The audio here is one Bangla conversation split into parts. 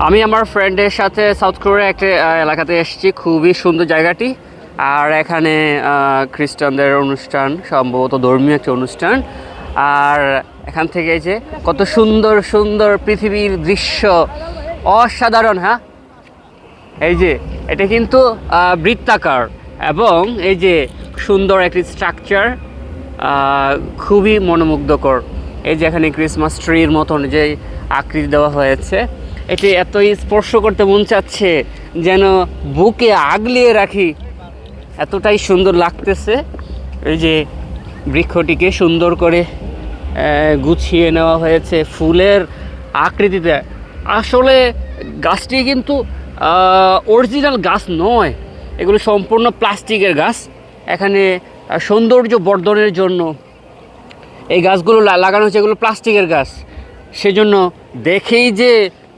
আমি আমার ফ্রেন্ডের সাথে সাউথ কোরিয়া একটা এলাকাতে এসেছি, খুবই সুন্দর জায়গাটি। আর এখানে খ্রিস্টানদের অনুষ্ঠান, সম্ভবত ধর্মীয় একটা অনুষ্ঠান। আর এখান থেকে যে কত সুন্দর সুন্দর পৃথিবীর দৃশ্য, অসাধারণ। হ্যাঁ, এই যে এটা কিন্তু বৃত্তাকার এবং এই যে সুন্দর একটি স্ট্রাকচার, খুবই মনোমুগ্ধকর। এই যে এখানে ক্রিসমাস ট্রির মতন যে আকৃতি দেওয়া হয়েছে, এটি এতই স্পর্শ করতে মন চাচ্ছে যেন বুকে আগলিয়ে রাখি, এতটাই সুন্দর লাগতেছে। এই যে বৃক্ষটিকে সুন্দর করে গুছিয়ে নেওয়া হয়েছে ফুলের আকৃতিতে। আসলে গাছটি কিন্তু অরিজিনাল গাছ নয়, এগুলো সম্পূর্ণ প্লাস্টিকের গাছ। এখানে সৌন্দর্য বর্ধনের জন্য এই গাছগুলো লাগানো হয়েছে, এগুলো প্লাস্টিকের গাছ। সেজন্য দেখেই যে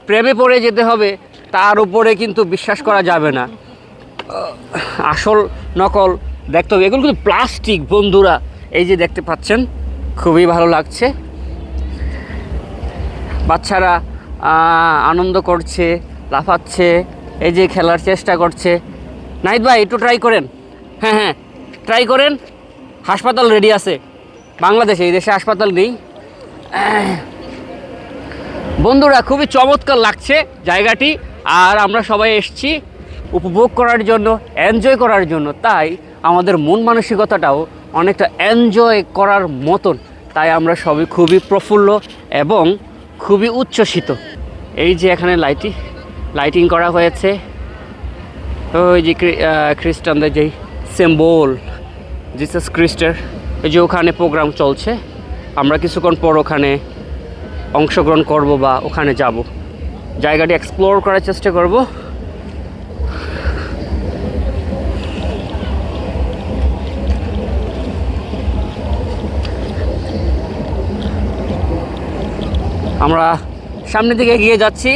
প্রেমে পড়ে যেতে হবে তার উপরে কিন্তু বিশ্বাস করা যাবে না, আসল নকল দেখতে হবে। এগুলো কিন্তু প্লাস্টিক বন্ধুরা, এই যে দেখতে পাচ্ছেন, খুবই ভালো লাগছে। বাচ্চারা আনন্দ করছে, লাফাচ্ছে, এই যে খেলার চেষ্টা করছে। নাহিদ ভাই একটু ট্রাই করেন। হ্যাঁ হ্যাঁ, ট্রাই করেন। হাসপাতাল রেডি আছে বাংলাদেশে, এই দেশে হাসপাতাল নেই। বন্ধুরা, খুবই চমৎকার লাগছে জায়গাটি। আর আমরা সবাই এসেছি উপভোগ করার জন্য, এনজয় করার জন্য। তাই আমাদের মন মানসিকতাটাও অনেকটা এনজয় করার মতন। তাই আমরা সবাই খুবই প্রফুল্ল এবং খুবই উচ্ছ্বসিত। এই যে এখানে লাইটিং করা হয়েছে, ওই যে খ্রিস্টানদের যেই সিম্বল জিসাস খ্রিস্টের, এই যে ওখানে প্রোগ্রাম চলছে। আমরা কিছুক্ষণ পর ওখানে অংশগ্রহণ করব বা ওখানে যাব, জায়গাটি এক্সপ্লোর করার চেষ্টা করব। আমরা সামনের দিকে এগিয়ে যাচ্ছি।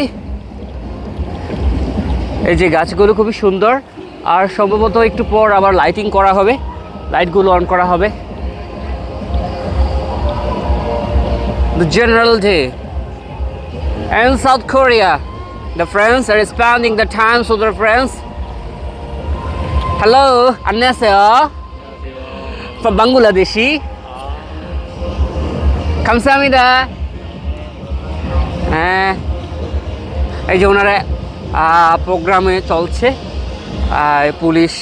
এই যে গাছগুলো খুবই সুন্দর, আর সম্ভবত একটু পর আবার লাইটিং করা হবে, লাইটগুলো অন করা হবে। The general day in South Korea, the friends are spending the time with their friends. Hello, 안녕하세요. From Bangladeshi. 감사합니다. এই যে ওনারা প্রোগ্রামে চলছে, পুলিশ,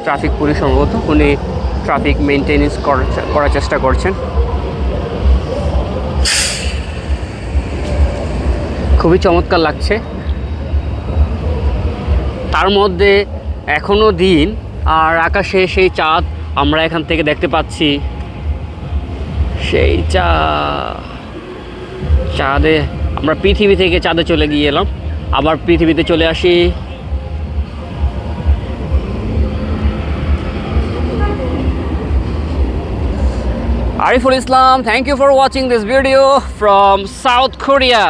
ট্রাফিক পুলিশ সম্ভবত, উনি ট্রাফিক মেনটেনেন্স করার চেষ্টা করছেন। খুবই চমৎকার লাগছে। তার মধ্যে এখনও দিন, আর আকাশে সেই চাঁদ আমরা এখান থেকে দেখতে পাচ্ছি। সেই চাঁদে আমরা পৃথিবী থেকে চাঁদে চলে গিয়ে এলাম, আবার পৃথিবীতে চলে আসি। Ariful Islam, thank you for watching this video from South Korea.